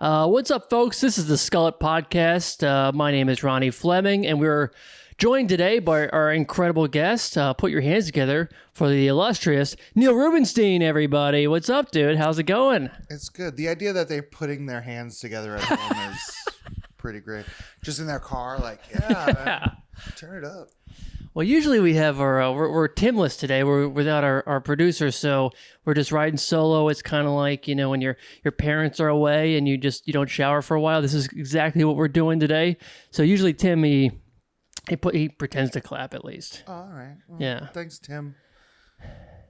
What's up, folks? This is the Skullet podcast. My name is Ronnie Fleming, and we're joined today by our incredible guest. Put your hands together for the illustrious Neil Rubinstein, everybody. What's up, dude? How's it going? It's good. The idea that they're putting their hands together at home is pretty great. Just in their car, like, yeah. Turn it up. Well, usually we have our, we're Timless today. We're without our producer, so we're just riding solo. It's kind of like, you know, when your parents are away and you don't shower for a while. This is exactly what we're doing today. So usually Tim, he pretends to clap at least. Oh, all right. Well, yeah. Thanks, Tim.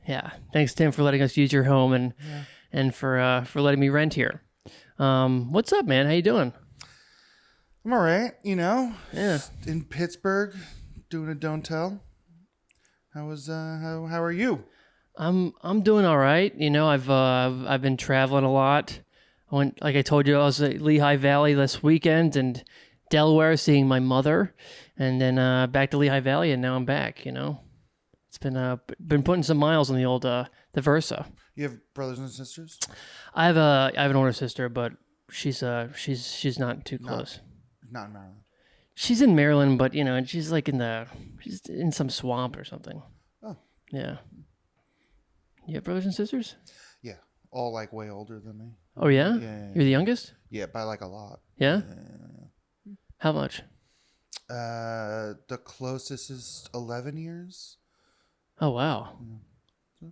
Yeah. Thanks, Tim, for letting us use your home and for letting me rent here. What's up, man? How you doing? I'm all right. You know, Yeah. In Pittsburgh, doing a don't tell. How are you? I'm doing all right. You know, I've been traveling a lot. I went, like I told you, I was at Lehigh Valley this weekend and Delaware seeing my mother, and then back to Lehigh Valley, and now I'm back. You know, it's been putting some miles on the old the Versa. You have brothers and sisters? I have an older sister, but she's not too close. Not in Maryland. She's in Maryland, but you know, she's in some swamp or something. Oh, yeah. You have brothers and sisters? yeah, all like way older than me. Oh yeah? Yeah. You're the youngest? Yeah, by like a lot. Yeah. How much? The closest is 11 years. Oh wow. Yeah.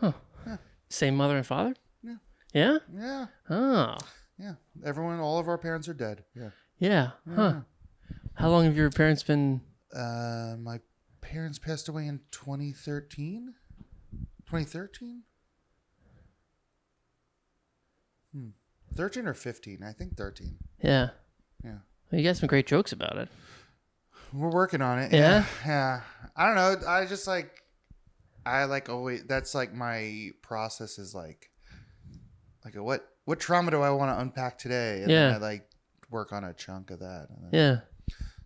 Huh. Yeah. Same mother and father? Yeah. Yeah? Yeah. Oh. Yeah. All of our parents are dead. Yeah. Yeah. Huh. How long have your parents been? My parents passed away in 2013. 2013? 13 or 15? I think 13. Yeah. Yeah. Well, you got some great jokes about it. We're working on it. Yeah? Yeah. I don't know. I always, that's like my process is like what trauma do I want to unpack today? And Yeah. then I work on a chunk of that. And then Yeah.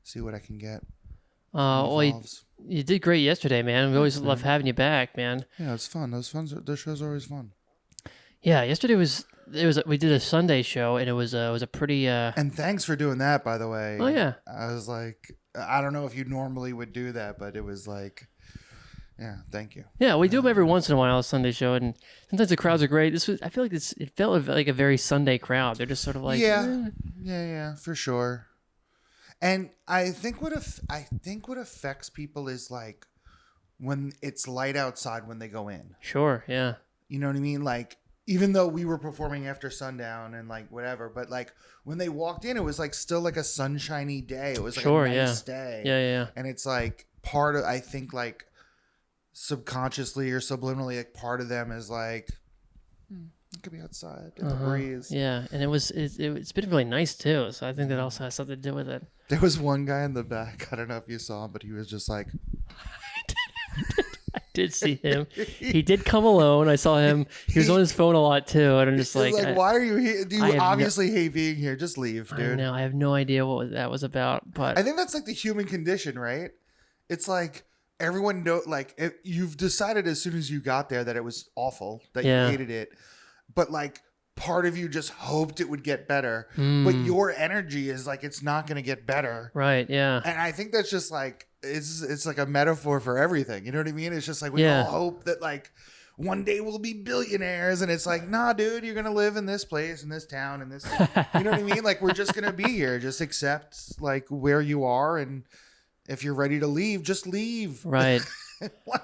see what I can get. Well, you did great yesterday, man. We always love having you back, man. Yeah, it's fun. Those shows are always fun. Yeah, yesterday we did a Sunday show, and it was a pretty. And thanks for doing that, by the way. Oh yeah. I was like, I don't know if you normally would do that, but it was like, yeah, thank you. Yeah, we do them every once in a while, a Sunday show, and sometimes the crowds are great. I feel like it felt like a very Sunday crowd. They're just sort of like, yeah, for sure. And I think what affects people is like when it's light outside when they go in. Sure, yeah. You know what I mean? Like, even though we were performing after sundown and like whatever, but like when they walked in, it was like still like a sunshiny day. It was like a nice day. Yeah. And it's like part of, I think like subconsciously or subliminally, like part of them is like, it could be outside in the breeze. Yeah, and it's been really nice too. So I think that also has something to do with it. There was one guy in the back. I don't know if you saw him, but he was just like, I did see him. He did come alone. I saw him. He was on his phone a lot too, and I'm just like, why are you here? You obviously hate being here. Just leave, dude. I know. I have no idea what that was about, but I think that's like the human condition, right? It's like everyone you've decided as soon as you got there that it was awful, that you hated it, but like part of you just hoped it would get better, but your energy is like it's not going to get better, right? Yeah, and I think that's just like it's like a metaphor for everything. You know what I mean? It's just like we all hope that like one day we'll be billionaires, and it's like, nah, dude, you're gonna live in this place, in this town, in this. You know what I mean? Like we're just gonna be here. Just accept like where you are, and if you're ready to leave, just leave. Right. Like,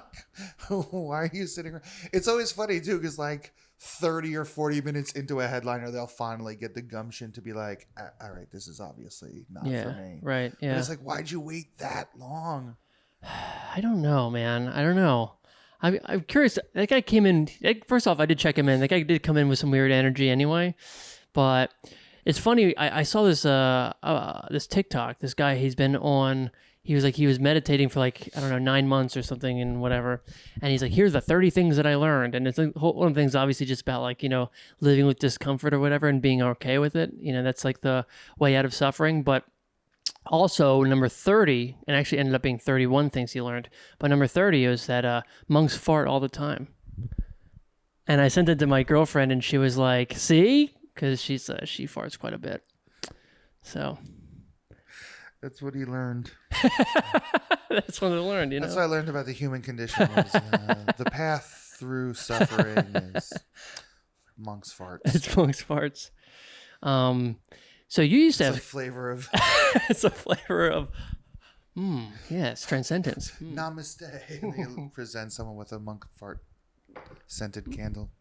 why are you sitting around? It's always funny too, because like 30 or 40 minutes into a headliner, they'll finally get the gumption to be like, all right, this is obviously not for me. Right. Yeah. But it's like, why'd you wait that long? I don't know, man. I don't know. I'm curious. That guy came in. First off, I did check him in. That guy did come in with some weird energy anyway. But it's funny. I saw this TikTok. This guy, he's been on. He was meditating for like, I don't know, 9 months or something and whatever. And he's like, here's the 30 things that I learned. And it's like, one of the things obviously just about like, you know, living with discomfort or whatever and being okay with it. You know, that's like the way out of suffering. But also number 30, and actually ended up being 31 things he learned. But number 30 is that monks fart all the time. And I sent it to my girlfriend and she was like, see? because she farts quite a bit. So That's what he learned. that's what I learned. That's what I learned about the human condition. Was, the path through suffering is monk's farts. It's monk's farts. So you used to It's have a flavor of it's a flavor of yes, transcendence. namaste. And you present someone with a monk fart scented candle.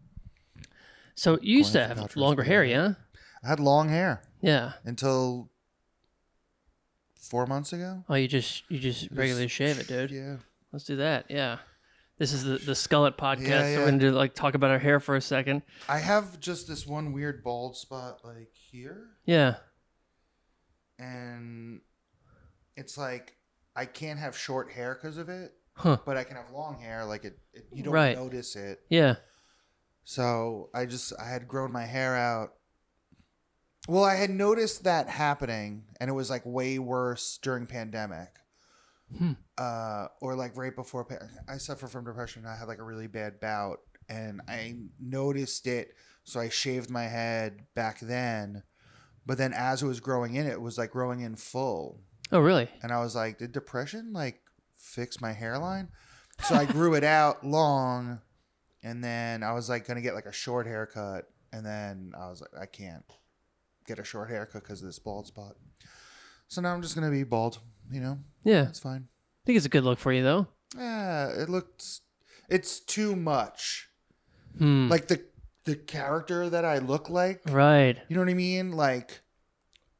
So you used to have longer hair, yeah? I had long hair Yeah. until 4 months ago. Oh, you just regularly shave it, dude. Yeah. Let's do that. Yeah. This is the Skullet podcast. Yeah, So we're gonna do, talk about our hair for a second. I have just this one weird bald spot here. Yeah. And it's like I can't have short hair because of it. Huh. But I can have long hair. You don't Right. notice it. Yeah. So I had grown my hair out. Well, I had noticed that happening, and it was way worse during pandemic. Or right before. I suffer from depression. I had a really bad bout, and I noticed it. So I shaved my head back then. But then as it was growing in, it was growing in full. Oh, really? And I was like, did depression fix my hairline? So I grew it out long, and then I was gonna get a short haircut, and then I was like, I can't get a short haircut because of this bald spot. So now I'm just gonna be bald. Yeah. That's fine. I think it's a good look for you, though. Yeah, it's too much. The character that I look like. Right. You know what I mean?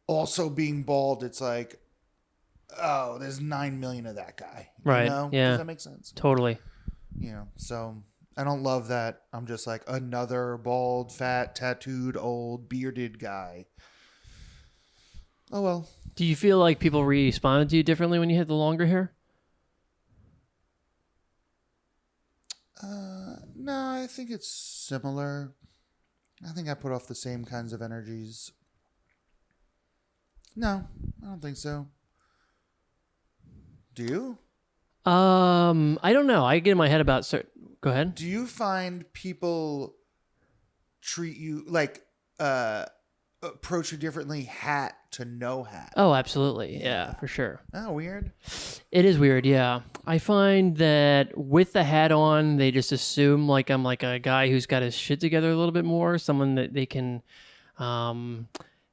Also being bald, it's oh, there's 9 million of that guy. Right. Yeah. Does that make sense? Totally. So I don't love that. I'm just another bald, fat, tattooed, old, bearded guy. Oh, well. Do you feel like people responded to you differently when you had the longer hair? No, I think it's similar. I think I put off the same kinds of energies. No, I don't think so. Do you? I don't know. I get in my head about certain. Go ahead. Do you find people treat you approach you differently, hat to no hat? Oh, absolutely. Yeah, for sure. Oh, weird. It is weird, yeah. I find that with the hat on, they just assume I'm a guy who's got his shit together a little bit more, someone that they can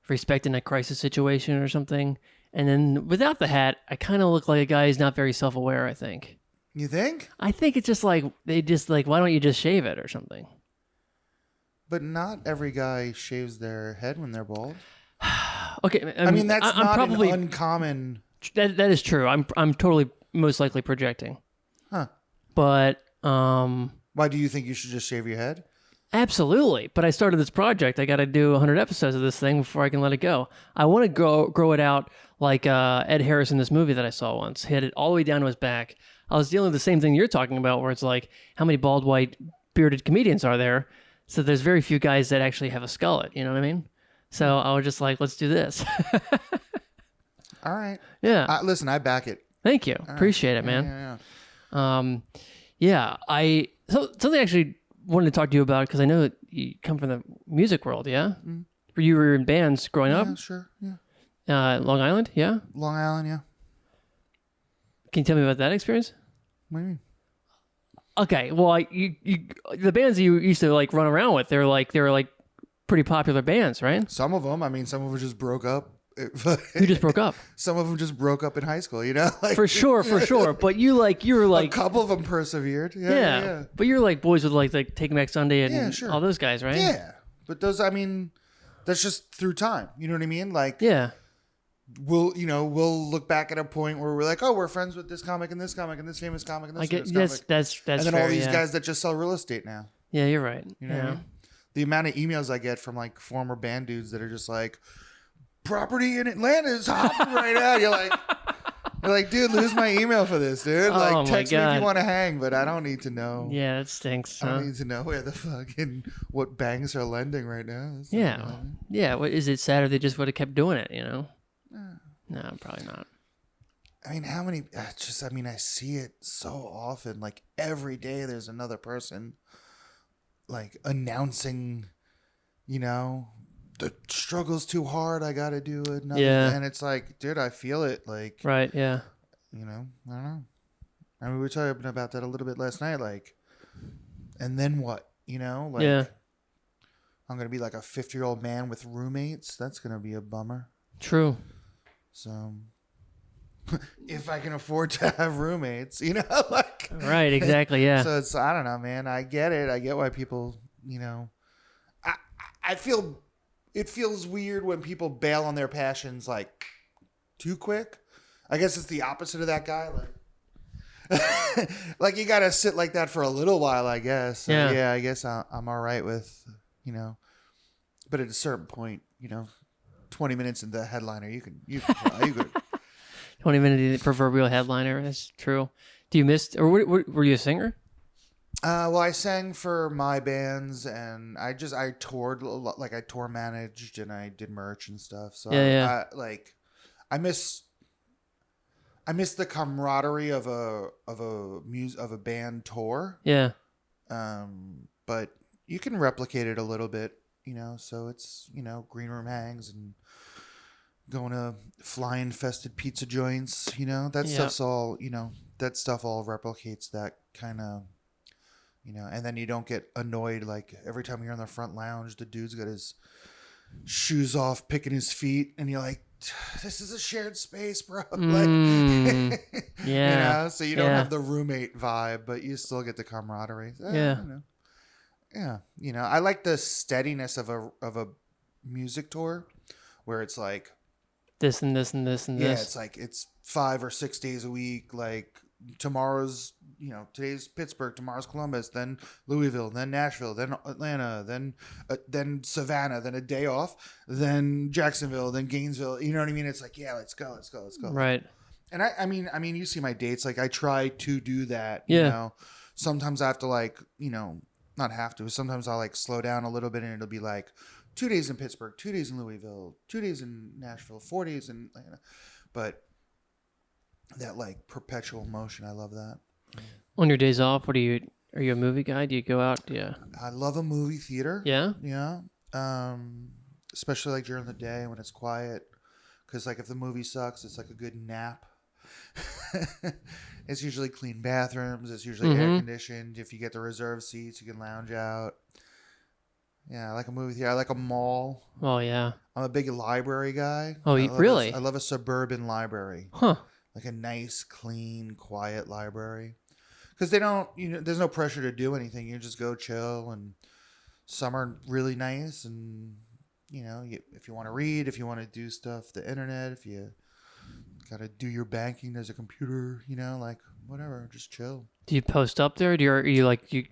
respect in a crisis situation or something. And then without the hat, I kind of look like a guy who's not very self-aware, I think. You think? I think it's just they just why don't you just shave it or something? But not every guy shaves their head when they're bald. Okay, I mean that's I'm not probably an uncommon. That is true. I'm totally most likely projecting. Huh. But why do you think you should just shave your head? Absolutely. But I started this project. I got to do 100 episodes of this thing before I can let it go. I want to grow it out like Ed Harris in this movie that I saw once. He had it all the way down to his back. I was dealing with the same thing you're talking about, where it's how many bald, white, bearded comedians are there? So there's very few guys that actually have a skullet. You know what I mean? So I was just let's do this. All right. Yeah. Listen, I back it. Thank you. All Appreciate right. it, man. Yeah. Something I actually wanted to talk to you about, because I know that you come from the music world, yeah? Mm-hmm. You were in bands growing up? Yeah, sure. Yeah. Long Island, yeah? Long Island, yeah. Can you tell me about that experience? What do you mean? Okay, well, the bands that you used to run around with, they were pretty popular bands, right? Some of them. I mean, some of them just broke up. Who just broke up? Some of them just broke up in high school. For sure. But you were a couple of them persevered. Yeah. But you're boys with Take Back Sunday and sure. all those guys, right? Yeah, but those. I mean, that's just through time. You know what I mean? Yeah. We'll look back at a point where we're oh, we're friends with this comic and this comic and this famous comic and this famous comic. That's and then fair, all these yeah. guys that just sell real estate now. Yeah, you're right. You know what I mean? The amount of emails I get from former band dudes that are just property in Atlanta is hopping right now. You're like, dude, lose my email for this, dude. Text me if you want to hang, but I don't need to know. Yeah, that stinks. I don't need to know where the what banks are lending right now. Yeah. Yeah. What is it? Sad, or they just would have kept doing it, No, probably not. I mean, how many? I see it so often. Every day, there's another person, announcing, the struggle's too hard. I got to do it. Yeah. And it's like, dude, I feel it. Like, Right. Yeah. I don't know. I mean, we were talking about that a little bit last night. Like, and then what? Like, Yeah. I'm going to be like a 50-year-old man with roommates. That's going to be a bummer. True. So, if I can afford to have roommates, like. Right. Exactly. Yeah. So it's, I don't know, man. I get it. I get why people, I feel it feels weird when people bail on their passions like too quick. I guess it's the opposite of that guy. Like, like you got to sit like that for a little while, I guess. So, yeah. I guess I'm all right with, but at a certain point, 20 minutes in the headliner, you can 20 minute proverbial headliner. That's true. Do you miss, or were you a singer? Well, I sang for my bands, and I toured a lot, like I tour managed, and I did merch and stuff. So I miss the camaraderie of a band tour. Yeah. But you can replicate it a little bit, So it's green room hangs and going to fly infested pizza joints. That stuff's all. That stuff all replicates that kind of. And then you don't get annoyed like every time you're in the front lounge, the dude's got his shoes off, picking his feet, and you're like, "This is a shared space, bro." Like, yeah, so you don't have the roommate vibe, but you still get the camaraderie. Yeah. I like the steadiness of a music tour, where it's like this and this and this and this. Yeah, it's like it's 5 or 6 days a week, like. Tomorrow's, today's Pittsburgh, tomorrow's Columbus, then Louisville, then Nashville, then Atlanta, then Savannah, then a day off, then Jacksonville, then Gainesville. You know what I mean? It's like, yeah, let's go. Right. And I mean, you see my dates. Like I try to do that. Yeah. Sometimes I have to like, not have to. Sometimes I'll like slow down a little bit, and it'll be like 2 days in Pittsburgh, 2 days in Louisville, 2 days in Nashville, 4 days in Atlanta, but. That like perpetual motion, I love that. On your days off, are you a movie guy? Do you go out? Yeah. I love a movie theater. Yeah. Yeah. Especially like during the day when it's quiet, because like if the movie sucks, it's like a good nap. It's usually clean bathrooms. It's usually air conditioned. If you get the reserved seats, you can lounge out. Yeah, I like a movie theater. I like a mall. Oh yeah. I'm a big library guy. Oh, really? I love a suburban library. Huh. Like a nice, clean, quiet library. Because they don't, there's no pressure to do anything. You just go chill, and some are really nice. And, if you want to read, if you want to do stuff, the internet, if you got to do your banking, there's a computer, like whatever, just chill. Do you post up there? Are you like, you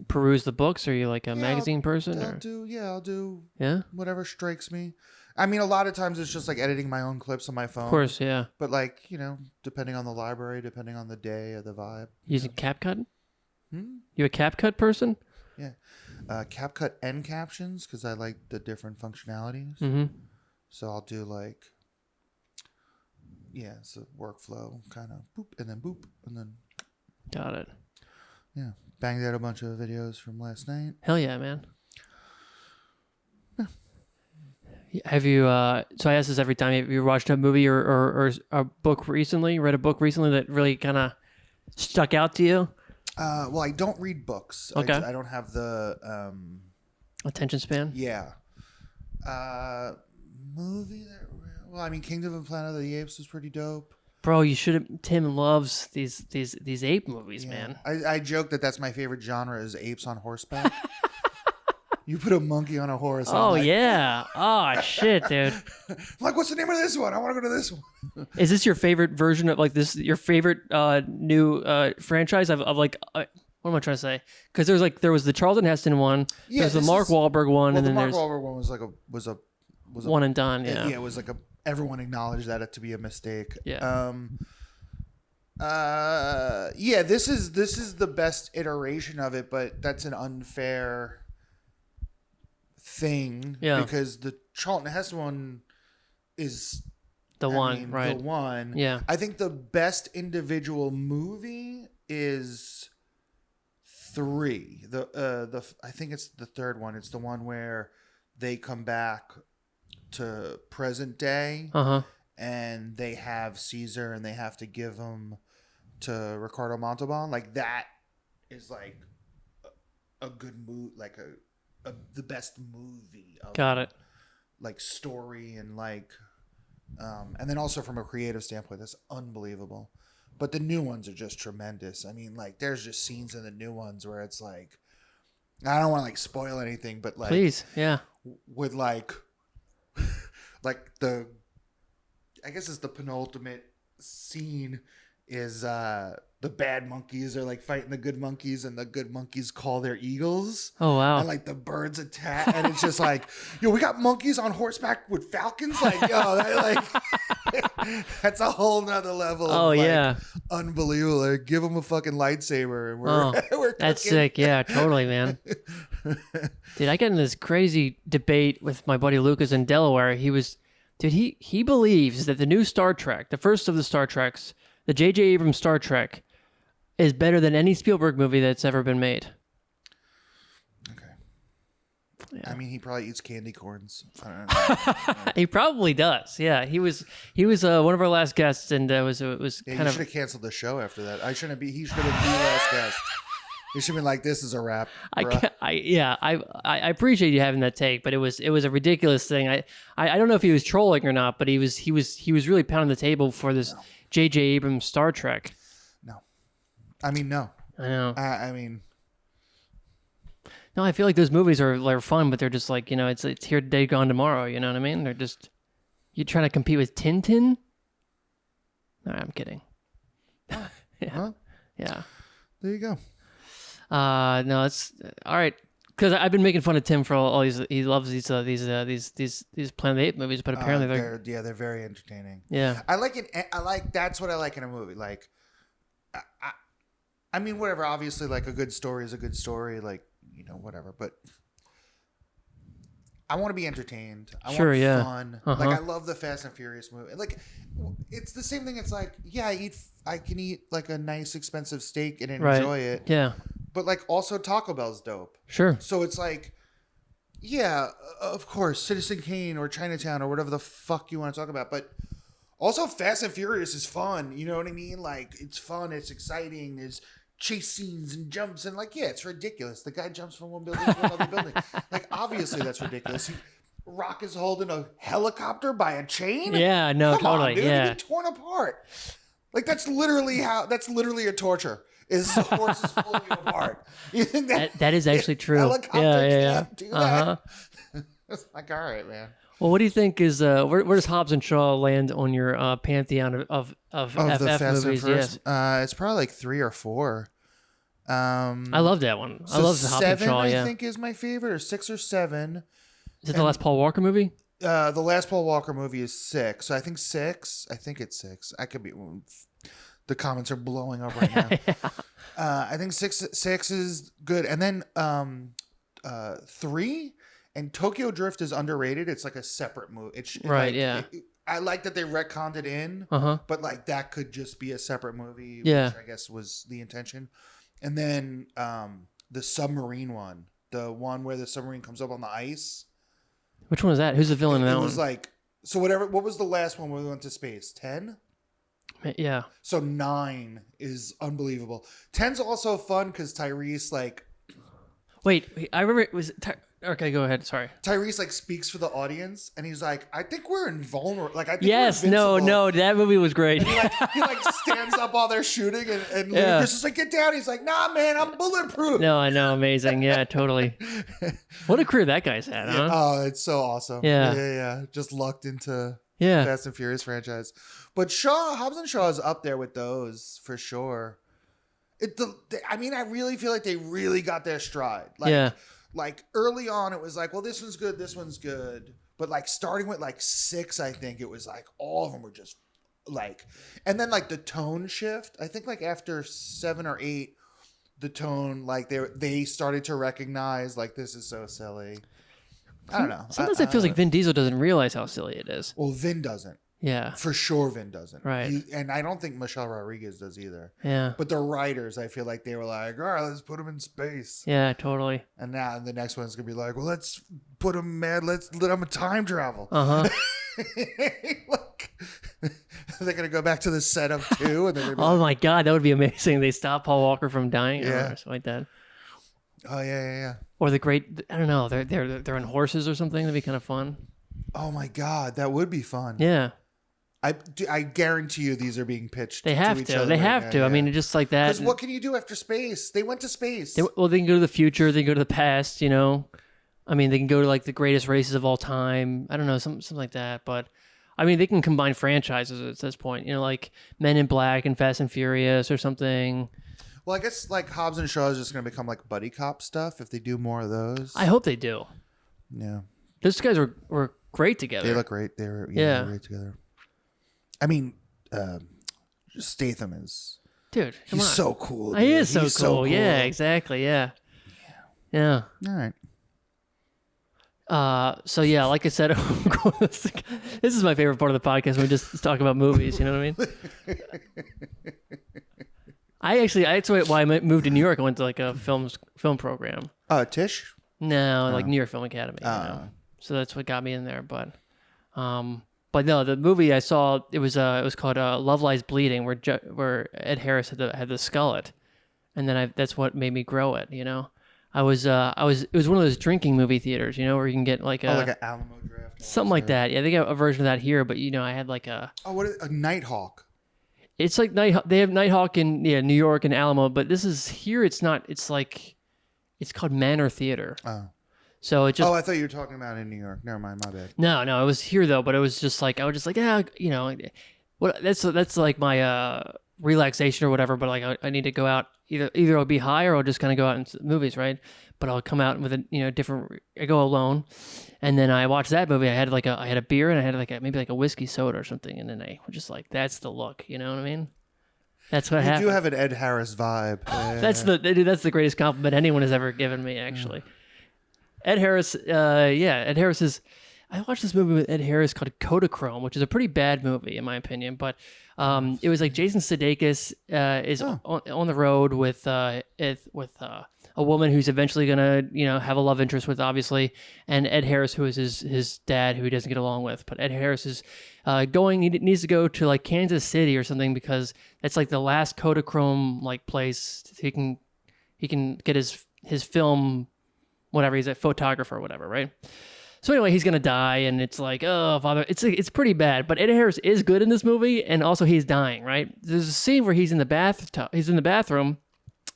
peruse the books? Are you like a magazine person? I'll do yeah? whatever strikes me. I mean, a lot of times it's just like editing my own clips on my phone. Of course, yeah. But like, depending on the library, depending on the day or the vibe. Using CapCut? You a CapCut person? Yeah. CapCut and captions, because I like the different functionalities. Mm-hmm. So I'll do like, it's a workflow kind of boop, and then. Got it. Yeah. Banged out a bunch of videos from last night. Hell yeah, man. Have you, so I ask this every time, have you watched a movie or a book recently, read a book recently that really kind of stuck out to you? Well, I don't read books. Okay. I don't have the... attention span? Yeah. Movie that... Well, I mean, Kingdom of Planet of the Apes was pretty dope. Bro, you should have... Tim loves these ape movies, man. I joke that that's my favorite genre is apes on horseback. You put a monkey on a horse. Oh, yeah. Oh, shit, dude. I'm like, what's the name of this one? I want to go to this one. Is this your favorite version of, like, this, your favorite new franchise of like, what am I trying to say? Because there was the Charlton Heston one, there's the Mark Wahlberg one, well, and then the Mark there's... Wahlberg one was a one and done, yeah. Yeah, it was like everyone acknowledged that to be a mistake. Yeah. This is the best iteration of it, but that's an unfair thing, because the Charlton Heston one is the one. Yeah, I think the best individual movie is 3. I think it's the third one. It's the one where they come back to present day, and they have Caesar, and they have to give him to Ricardo Montalban. Like that is like a good movie, like the best movie. Got it. Like story and like, and then also from a creative standpoint, that's unbelievable. But the new ones are just tremendous. I mean, like there's just scenes in the new ones where it's like, I don't want to like spoil anything, but like, please, yeah, with like I guess it's the penultimate scene is the bad monkeys are like fighting the good monkeys, and the good monkeys call their eagles. Oh wow! And like the birds attack, and it's just like, yo, we got monkeys on horseback with falcons. Like, yo, that's a whole nother level. Oh of, like, yeah, unbelievable. Like, give them a fucking lightsaber, and we're that's cooking. sick. Yeah, totally, man. Dude, I got in this crazy debate with my buddy Lucas in Delaware. He believes that the new Star Trek, the first of the Star Treks, the J.J. Abrams Star Trek, is better than any Spielberg movie that's ever been made. Okay. Yeah. I mean, he probably eats candy corns. I don't know. He probably does. Yeah, he was one of our last guests, and it was Yeah, kind you should have canceled the show after that. He should have been the last guest. He should have been like, this is a wrap. I appreciate you having that take, but it was a ridiculous thing. I don't know if he was trolling or not, but he was really pounding the table for this J.J. Abrams Star Trek. No, I mean no. I know. I mean, no, I feel like those movies are fun, but they're just like, it's here today, gone tomorrow. You know what I mean? They're just, you trying to compete with Tintin? No, I'm kidding. Yeah. well, Yeah. there you go. No, it's all right. Because I've been making fun of Tim for all these. He loves these Planet of the Apes movies, but apparently they're very entertaining. Yeah, that's what I like in a movie. Like, I mean, whatever. Obviously, like a good story is a good story. Like, whatever. But I want to be entertained. I want fun. Like, I love the Fast and Furious movie. Like, it's the same thing. It's like, yeah, I can eat like a nice expensive steak and enjoy it. Yeah. But like also Taco Bell's dope. Sure. So it's like, yeah, of course, Citizen Kane or Chinatown or whatever the fuck you want to talk about. But also Fast and Furious is fun. You know what I mean? Like, it's fun. It's exciting. There's chase scenes and jumps. And like, yeah, it's ridiculous. The guy jumps from one building to another building. Like, obviously that's ridiculous. Rock is holding a helicopter by a chain? Yeah, no, Come totally. on, dude. Yeah. You get torn apart. Like, that's literally a torture. Is the horses pulling you apart? You think that is actually true. Helicopter can't do that. It's like, all right, man. Well, what do you think is where does Hobbs and Shaw land on your pantheon of the FF Fast movies? Yes, Yes. it's probably like 3 or 4. I love that one. So I love the Hobbs and 7, Shaw. I think is my favorite, or 6 or 7. Is it the last Paul Walker movie? The last Paul Walker movie is 6. So I think 6. I think it's 6. I could be. The comments are blowing up right now. Yeah. I think 6 is good, and then 3 and Tokyo Drift is underrated. It's like a separate movie. Right. Like, Yeah. I like that they retconned it in, but like that could just be a separate movie. Yeah. Which I guess was the intention. And then the submarine one, the one where the submarine comes up on the ice. Which one was that? Who's the villain in that one? It was like, so whatever. What was the last one where we went to space? 10. Yeah. So 9 is unbelievable. 10's also fun because Tyrese like. Wait, I remember it was. Okay, go ahead. Sorry. Tyrese like speaks for the audience, and he's like, "I think we're invulnerable." Like, I think yes, we're no, that movie was great. And he stands up while they're shooting, and Lucas is like, "Get down." He's like, "Nah, man, I'm bulletproof." No, I know, amazing. Yeah, totally. What a career that guy's had, huh? Oh, it's so awesome. Yeah. Just lucked into Fast and Furious franchise. But Hobbs and Shaw is up there with those for sure. I mean, I really feel like they really got their stride. Like early on, it was like, well, this one's good, this one's good. But like starting with like 6, I think it was like all of them were just like, and then like the tone shift. I think like after 7 or 8, the tone, like they started to recognize like, this is so silly. I don't know. Sometimes it feels like Vin Diesel doesn't realize how silly it is. Well, Vin doesn't. Yeah. For sure, Vin doesn't. Right. And I don't think Michelle Rodriguez does either. Yeah. But the writers, I feel like they were like, all right, let's put him in space. Yeah, totally. And now the next one's going to be like, well, let's put him mad. Let's let him time travel. Uh-huh. Look, they're going to go back to the setup too. And they're gonna be Oh my God, that would be amazing. They stop Paul Walker from dying or something like that. Oh, yeah. Or the great, I don't know, they're on horses or something. That'd be kind of fun. Oh my God, that would be fun. Yeah. I guarantee you these are being pitched. They have each to. other They right have now, to. yeah. I mean, just like that. Because what can you do after space? They went to space. They can go to the future. They can go to the past, you know. I mean, they can go to like the greatest races of all time. I don't know, something like that. But I mean, they can combine franchises at this point, you know, like Men in Black and Fast and Furious or something. Well, I guess like Hobbs and Shaw is just going to become like buddy cop stuff if they do more of those. I hope they do. Yeah. Those guys were great together. They look great. They're Yeah. great together. I mean, Statham is. Dude, come He's on. so cool. He dude. is so He's cool. Yeah, exactly. Yeah. Yeah. All right. So yeah, like I said, this is my favorite part of the podcast when we just talk about movies. You know what I mean? That's why I moved to New York. I went to like a film program. Tish? No, like New York Film Academy. You know? So that's what got me in there. But no, the movie I saw it was called Love Lies Bleeding, where Ed Harris had the Skullet, and then that's what made me grow it. You know. It was one of those drinking movie theaters, you know, where you can get like an Alamo draft. Something like that. Yeah, they got a version of that here, but you know, I had like a Nighthawk? It's like they have Nighthawk in New York and Alamo, but this is here. It's not. It's like it's called Manor Theater. Oh. So it just. Oh, I thought you were talking about in New York. Never mind, my bad. No, it was here though, but it was just like I was just like you know, what that's like my relaxation or whatever. But like I need to go out. Either I'll be high or I'll just kind of go out into movies, right? But I'll come out with a different. I go alone, and then I watched that movie. I had a beer and I had maybe like a whiskey soda or something, and then I was just like, that's the look, you know what I mean? That's what happened. You do have an Ed Harris vibe. That's the greatest compliment anyone has ever given me, actually. Ed Harris, Ed Harris is. I watched this movie with Ed Harris called Kodachrome, which is a pretty bad movie in my opinion, but it was like Jason Sudeikis is on the road with a woman who's eventually gonna have a love interest with, obviously, and Ed Harris, who is his dad, who he doesn't get along with. But Ed Harris is he needs to go to like Kansas City or something because that's like the last Kodachrome like place he can get his film, whatever. He's a photographer or whatever, right? So anyway, he's gonna die, and it's like, oh, father, it's pretty bad. But Ed Harris is good in this movie, and also he's dying, right? There's a scene where he's in the bathroom,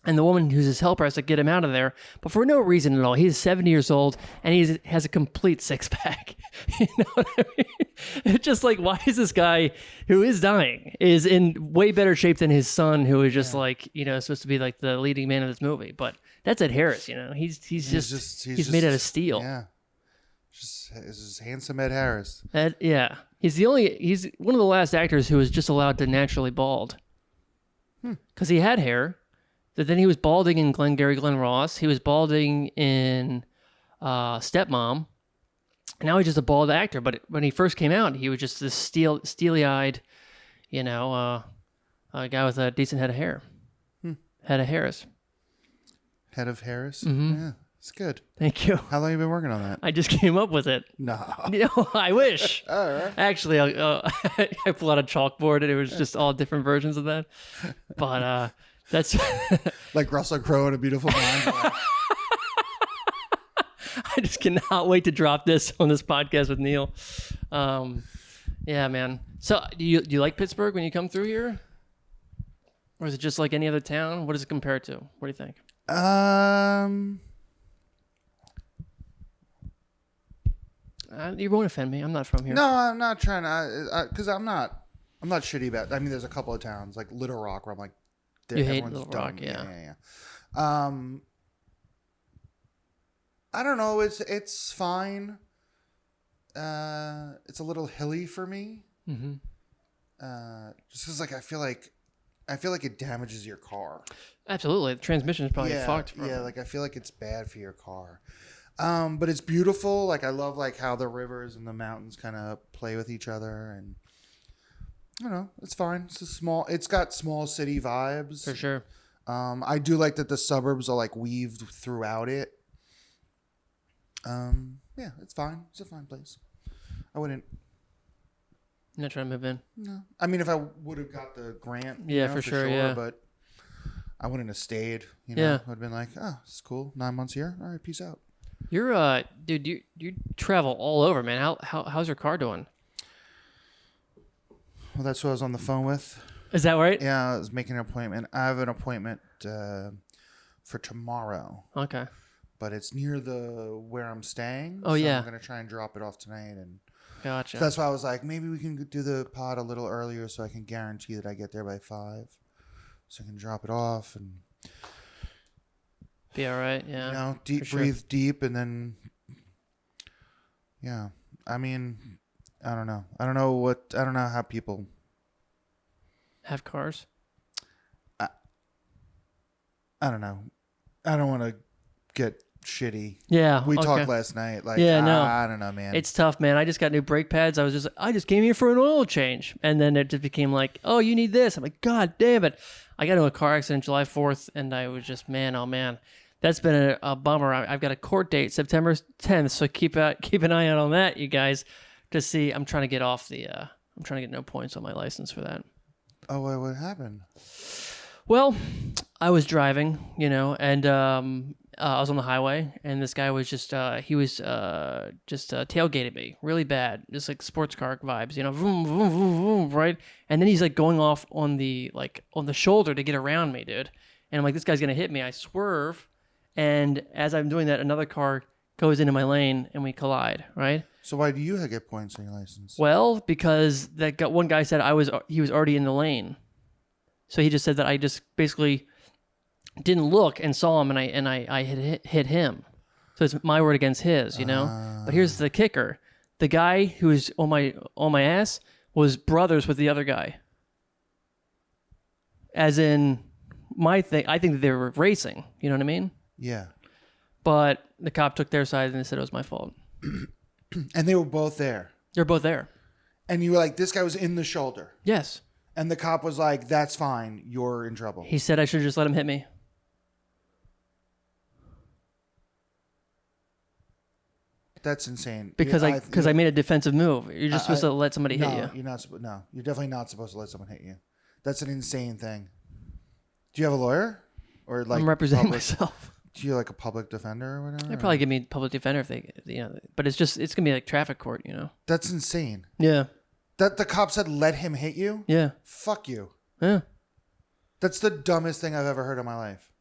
and the woman who's his helper has to get him out of there, but for no reason at all. He's 70 years old, and he has a complete six-pack. You know what I mean? It's just like, why is this guy who is dying is in way better shape than his son, who is just like supposed to be like the leading man of this movie? But that's Ed Harris, you know. He's just made out of steel. Yeah. This is handsome Ed Harris. He's one of the last actors who was just allowed to naturally bald. Because he had hair, but then he was balding in Glenn Ross. He was balding in Stepmom. And now he's just a bald actor. But when he first came out, he was just this steely-eyed, guy with a decent head of hair. Head of Harris. Head of Harris? Mm-hmm. Yeah. It's good. Thank you. How long have you been working on that? I just came up with it. No. I wish. All right. Actually, I pulled out a chalkboard and it was just all different versions of that. But that's like Russell Crowe in A Beautiful Mind. I just cannot wait to drop this on this podcast with Neil. Yeah, man. So, do you like Pittsburgh when you come through here, or is it just like any other town? What does it compare to? What do you think? You won't offend me. I'm not from here. No, I'm not trying to, because I'm not shitty about. I mean, there's a couple of towns like Little Rock where I'm like, you hate Little Rock, yeah. I don't know. It's fine. It's a little hilly for me. Mm-hmm. Just because like I feel like it damages your car. Absolutely, the transmission is probably fucked. Yeah, like I feel like it's bad for your car. But it's beautiful. Like I love like how the rivers and the mountains kind of play with each other, and I don't know. It's fine. It's got small city vibes. For sure. I do like that the suburbs are like weaved throughout it. Yeah, it's fine. It's a fine place. I wouldn't. I'm not trying to move in. No. I mean, if I would have got the grant, for sure, yeah. But I wouldn't have stayed. Yeah. I would have been like, oh, it's cool. 9 months here. All right, peace out. You're dude, you travel all over, man. How's your car doing? Well, that's what I was on the phone with. Is that right? Yeah, I was making an appointment. I have an appointment for tomorrow. Okay. But it's near where I'm staying. Oh, yeah. I'm gonna try and drop it off tonight, and Gotcha. so that's why I was like, maybe we can do the pod a little earlier, so I can guarantee that I get there by 5, so I can drop it off and be all right. Yeah. Breathe deep, and then yeah. I mean, I don't know. I don't know how people have cars. I don't know. I don't want to get shitty. Yeah. We talked last night. Like, no. I don't know, man. It's tough, man. I just got new brake pads. I just came here for an oil change. And then it just became like, oh, you need this. I'm like, God damn it. I got into a car accident July 4th, and I was just, man, oh, man. That's been a bummer. I've got a court date September 10th, so keep an eye out on that, you guys, to see. I'm trying to get off I'm trying to get no points on my license for that. Oh, what happened? Well, I was driving, and I was on the highway, and this guy was just tailgated me really bad, just like sports car vibes, vroom, vroom, vroom, vroom, right? And then he's like going off on the shoulder to get around me, dude. And I'm like, this guy's gonna hit me. I swerve, and as I'm doing that, another car goes into my lane, and we collide, right? So why do you get points on your license? Well, because one guy said he was already in the lane, so he just said that I just basically didn't look and saw him, and I had hit him. So it's my word against his, But here's the kicker: the guy who was on my ass was brothers with the other guy. As in, I think that they were racing. You know what I mean? Yeah. But the cop took their side and they said it was my fault. And they were both there. They're both there. And you were like, this guy was in the shoulder. Yes. And the cop was like, that's fine. You're in trouble. He said I should just let him hit me. That's insane. Because I made a defensive move. You're just supposed to let somebody hit you. You're not. No, you're definitely not supposed to let someone hit you. That's an insane thing. Do you have a lawyer, or like I'm representing myself? Do you like a public defender or whatever? They'd probably give me public defender if they, But it's gonna be like traffic court, That's insane. Yeah. That the cop said, let him hit you. Yeah. Fuck you. Yeah. That's the dumbest thing I've ever heard in my life.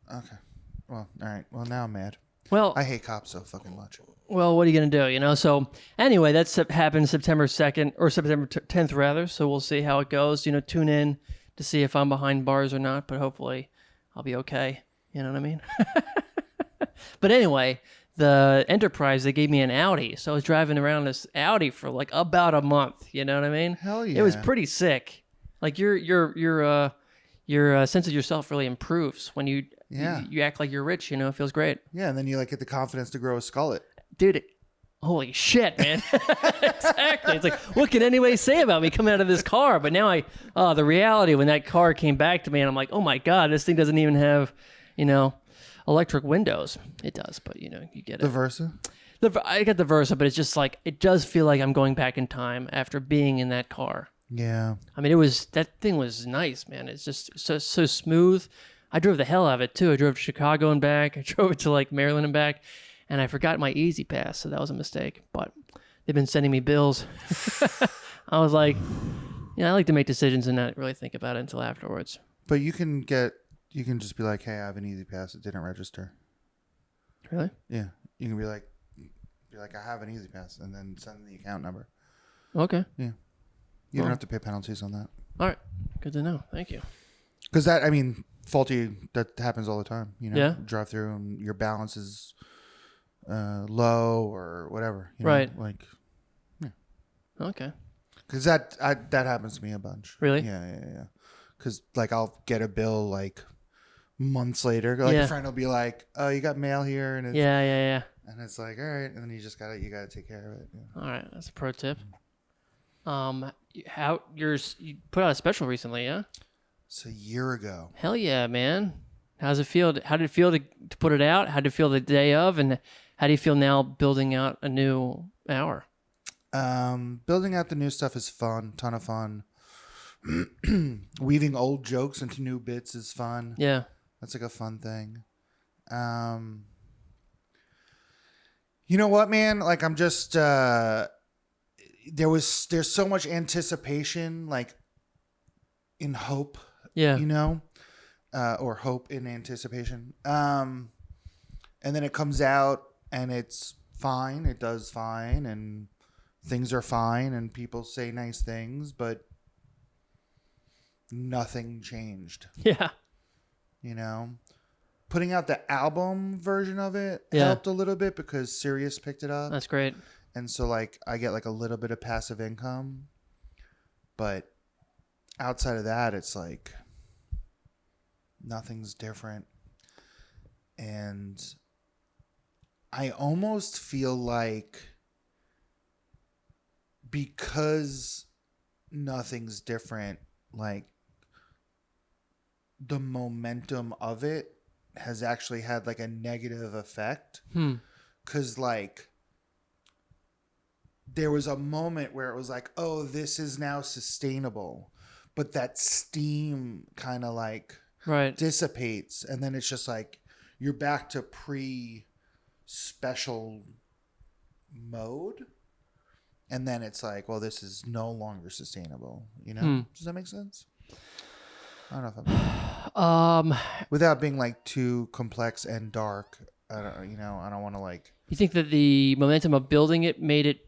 Okay. Well, all right. Well, now I'm mad. Well, I hate cops so fucking much. Well, what are you going to do, So anyway, that's happened September 2nd or September 10th rather. So we'll see how it goes. Tune in to see if I'm behind bars or not, but hopefully I'll be okay. You know what I mean? But anyway, the Enterprise, they gave me an Audi. So I was driving around this Audi for like about a month. You know what I mean? Hell yeah. It was pretty sick. Like your sense of yourself really improves when you act like you're rich. It feels great. Yeah, and then you get the confidence to grow a skullet. Dude, holy shit, man. Exactly. It's like, what can anybody say about me coming out of this car? But now the reality when that car came back to me and I'm like, oh my God, this thing doesn't even have, electric windows. It does, but you get it. The Versa? I got the Versa, but it's just like, it does feel like I'm going back in time after being in that car. Yeah. I mean, that thing was nice, man. It's just so smooth. I drove the hell out of it too. I drove to Chicago and back. I drove it to Maryland and back. And I forgot my Easy Pass, so that was a mistake. But they've been sending me bills. I was like, I like to make decisions and not really think about it until afterwards. But you can just be like, hey, I have an Easy Pass. It didn't register. Really? Yeah. You can be like, I have an Easy Pass, and then send the account number. Okay. Yeah. You don't have to pay penalties on that. All right. Good to know. Thank you. Because that happens all the time. Yeah. Drive through and your balance is low or whatever. Right. Yeah. Okay. Because that happens to me a bunch. Really? Yeah. Because I'll get a bill months later. A friend will be like, "Oh, you got mail here," and it's, yeah. And it's like, all right, and then you gotta take care of it. Yeah. All right, that's a pro tip. you put out a special recently, yeah? It's a year ago. Hell yeah, man. How's it feel? How did it feel to put it out? How did it feel the day of? And how do you feel now building out a new hour? Building out the new stuff is fun, ton of fun. Weaving old jokes into new bits is fun. Yeah. That's like a fun thing. You know what, man? Like I'm just there's so much anticipation, like in hope. Yeah. You know, or hope in anticipation. And then it comes out and it's fine. It does fine, and things are fine, and people say nice things, but nothing changed. Yeah. You know, putting out the album version of it Yeah. helped a little bit because Sirius picked it up. That's great. And so like I get like a little bit of passive income, but outside of that, it's like nothing's different. And I almost feel like because nothing's different, like the momentum of it has actually had like a negative effect. Cause like there was a moment where it was like, oh, this is now sustainable, but that steam kind of like Right. dissipates, and then it's just like you're back to pre-special mode, and then it's like, well, this is no longer sustainable. You know? Does that make sense? I don't know if I'm without being like too complex and dark. I don't want to like. You think that the momentum of building it made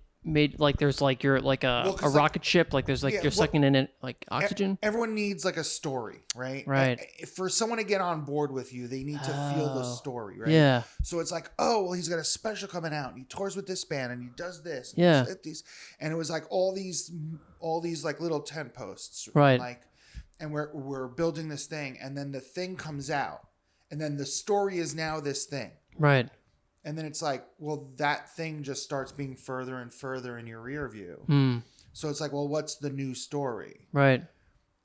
like there's like you're like a rocket ship, like there's like you're sucking in it like oxygen. Everyone needs like a story, right? Right. For someone to get on board with you, they need to feel the story, right? Yeah. So it's like, oh, well, he's got a special coming out, and he tours with this band, and he does this, and Yeah. and it was like all these like little tent posts, Right? Like, and we're building this thing, and then the thing comes out, and then the story is now this thing, Right. and then it's like, well, that thing just starts being further and further in your rear view. So it's like, well, what's the new story? Right.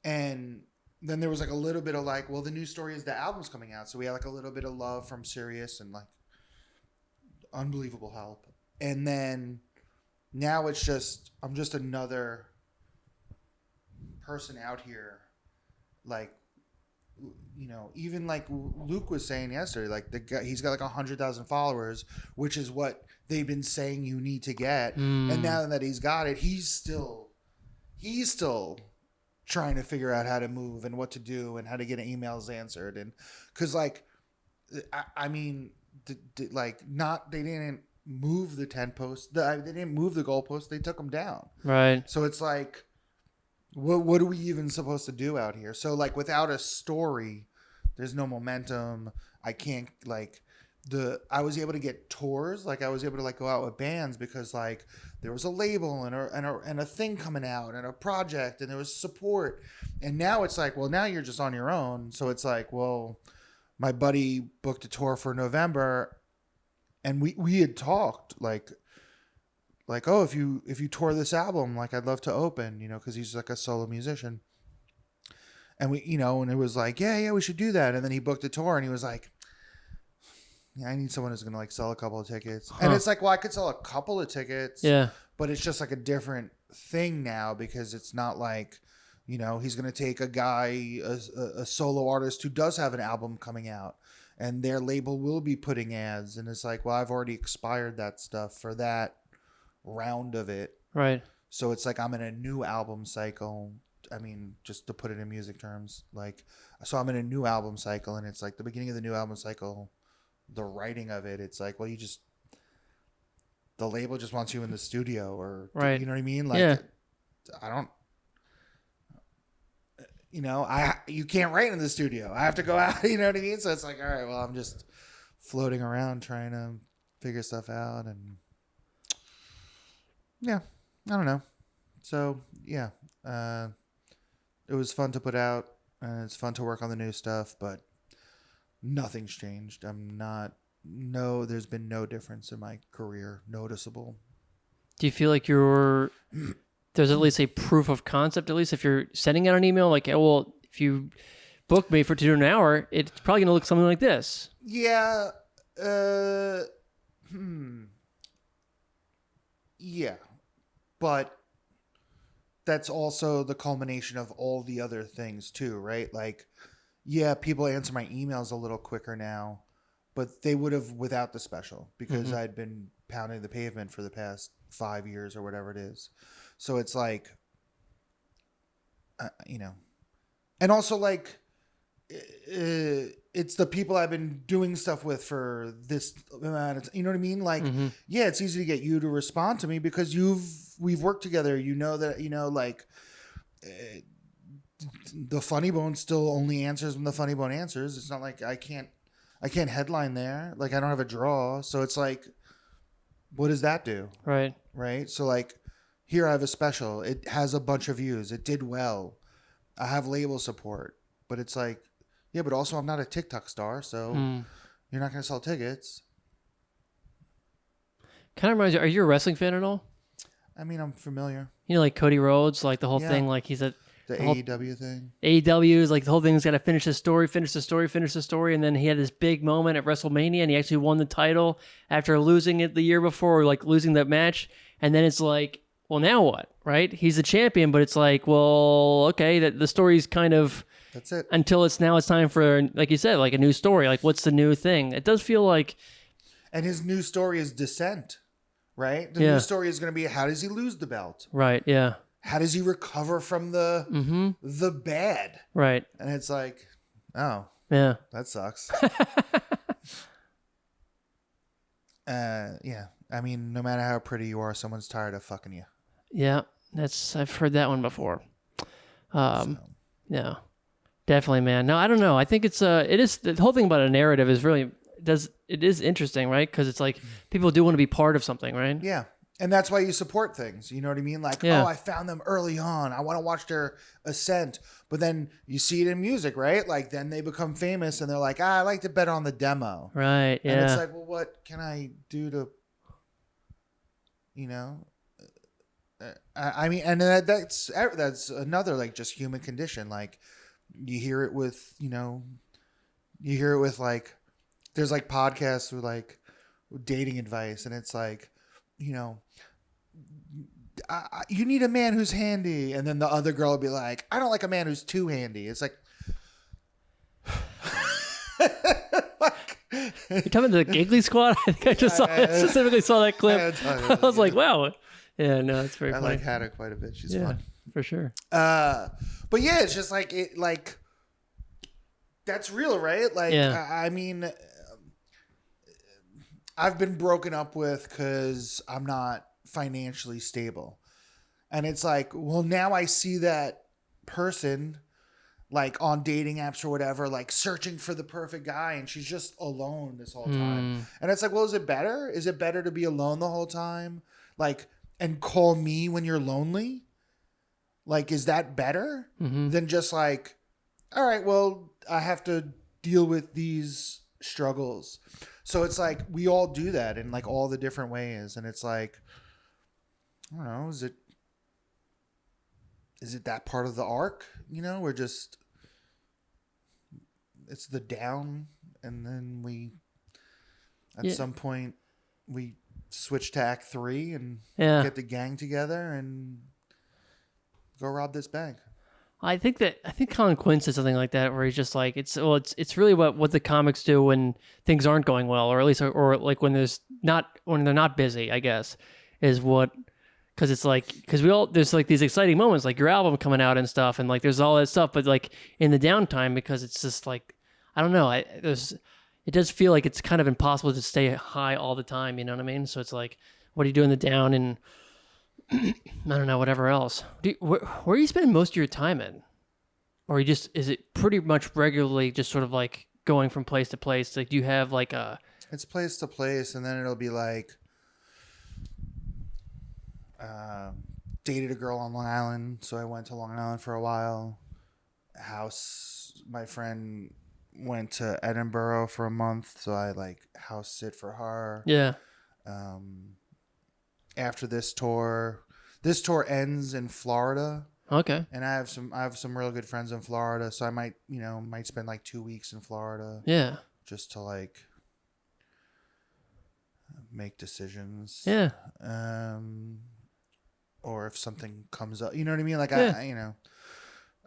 And then there was like a little bit of like, well, the new story is the album's coming out. So we had like a little bit of love from Sirius and like unbelievable help. And then now it's just, I'm just another person out here. Like, you know, even like Luke was saying yesterday, like the guy, he's got like 100,000 followers, which is what they've been saying you need to get. And now that he's got it, he's still trying to figure out how to move and what to do and how to get emails answered. And cause like, I mean, like they didn't move the 10 posts. They didn't move the goalposts. They took them down. Right. So it's like, what are we even supposed to do out here? So like without a story, there's no momentum. I can't like I was able to get tours. Like I was able to like go out with bands because like there was a label and a thing coming out and a project and there was support. And now it's like, well, now you're just on your own. So it's like, well, my buddy booked a tour for November, and we had talked like, oh, if you tour this album, like I'd love to open, you know, because he's like a solo musician. And we, you know, and it was like, yeah, we should do that. And then he booked a tour, and he was like, yeah, I need someone who's gonna like sell a couple of tickets. And it's like, well, I could sell a couple of tickets, Yeah. but it's just like a different thing now because it's not like, you know, he's gonna take a guy, a solo artist who does have an album coming out, and their label will be putting ads, and it's like, well, I've already expired that stuff for that round of it. Right. So it's like I'm in a new album cycle. I mean, just to put it in music terms, like, so I'm in a new album cycle, and it's like the beginning of the new album cycle, the writing of it, it's like, well, the label just wants you in the studio, or Right. you know what I mean? Like, Yeah. I don't, you know, you can't write in the studio. I have to go out, you know what I mean? So it's like, all right, well, I'm just floating around trying to figure stuff out, and yeah, I don't know. So yeah, it was fun to put out, and it's fun to work on the new stuff, but nothing's changed. There's been no difference in my career noticeable. Do you feel like you're there's at least a proof of concept. At least if you're sending out an email, like, oh, well, if you book me for to do an hour, it's probably gonna look something like this. Yeah. Yeah. But that's also the culmination of all the other things too, right? Like, yeah, people answer my emails a little quicker now, but they would have without the special because I'd been pounding the pavement for the past 5 years or whatever it is. So it's like, and also like, it's the people I've been doing stuff with for this amount of, you know what I mean? Like, yeah, it's easy to get you to respond to me because we've worked together. You know that, like, the Funny Bone still only answers when the Funny Bone answers. It's not like I can't headline there. Like, I don't have a draw. So it's like, what does that do? Right. Right. So like, here I have a special. It has a bunch of views. It did well. I have label support, but it's like, yeah, but also I'm not a TikTok star, so you're not going to sell tickets. Kind of reminds you, are you a wrestling fan at all? I mean, I'm familiar. You know, like Cody Rhodes, like the whole thing, like he's at the AEW thing. AEW is like the whole thing's got to finish the story, and then he had this big moment at WrestleMania, and he actually won the title after losing it the year before, or like losing that match, and then it's like, well, now what, right? He's the champion, but it's like, well, okay, that the story's kind of... That's it. Until it's time for, like you said, like a new story. Like, what's the new thing? It does feel like... And his new story is descent, right? The new story is going to be, how does he lose the belt? Right, yeah. How does he recover from the bad? Right. And it's like, oh. Yeah. That sucks. Yeah. I mean, no matter how pretty you are, someone's tired of fucking you. Yeah. I've heard that one before. Yeah. Definitely, man. No, I don't know. I think it is the whole thing about a narrative is really it is interesting, right? Because it's like people do want to be part of something, right? Yeah. And that's why you support things. You know what I mean? Like, oh, I found them early on. I want to watch their ascent. But then you see it in music, right? Like, then they become famous and they're like, I liked it better on the demo. Right. Yeah. And it's like, well, what can I do to, I mean, and that's another, like, just human condition. Like, you hear it with, like, there's like podcasts with like dating advice, and it's like, you need a man who's handy, and then the other girl will be like, I don't like a man who's too handy. It's like, you coming to the Giggly Squad? I think I specifically saw that clip. I was like, wow. Yeah, no, it's very funny. I like Hannah quite a bit. She's fun. For sure. But yeah, it's just like it, like, that's real, right? Like, I mean, I've been broken up with because I'm not financially stable. And it's like, well, now I see that person like on dating apps or whatever, like searching for the perfect guy, and she's just alone this whole time. And it's like, well, is it better? Is it better to be alone the whole time? Like, and call me when you're lonely? Like, is that better than just like, all right, well, I have to deal with these struggles. So it's like, we all do that in like all the different ways. And it's like, I don't know, is it that part of the arc? We're just, it's the down, and then we, at some point, we switch to act 3 and get the gang together and go rob this bank. I think Colin Quinn said something like that, where he's just like, it's really what the comics do when things aren't going well, or at least, or like when they're not busy, I guess, is what, because it's like, there's like these exciting moments, like your album coming out and stuff, and like there's all that stuff, but like in the downtime, because it's just like, I don't know, it does feel like it's kind of impossible to stay high all the time, you know what I mean? So it's like, what do you do in the down, and I don't know, whatever else. Where are you spending most of your time in? Or is it pretty much regularly just sort of like going from place to place? Like, do you have like a... It's place to place, and then it'll be like, dated a girl on Long Island, so I went to Long Island for a while. My friend went to Edinburgh for a month, so I like house sit for her. Yeah. After this tour, This tour ends in Florida. Okay. And I have some real good friends in Florida, so I might spend like 2 weeks in Florida. Yeah. Just to like make decisions. Yeah. Or if something comes up, you know what I mean? Like Yeah.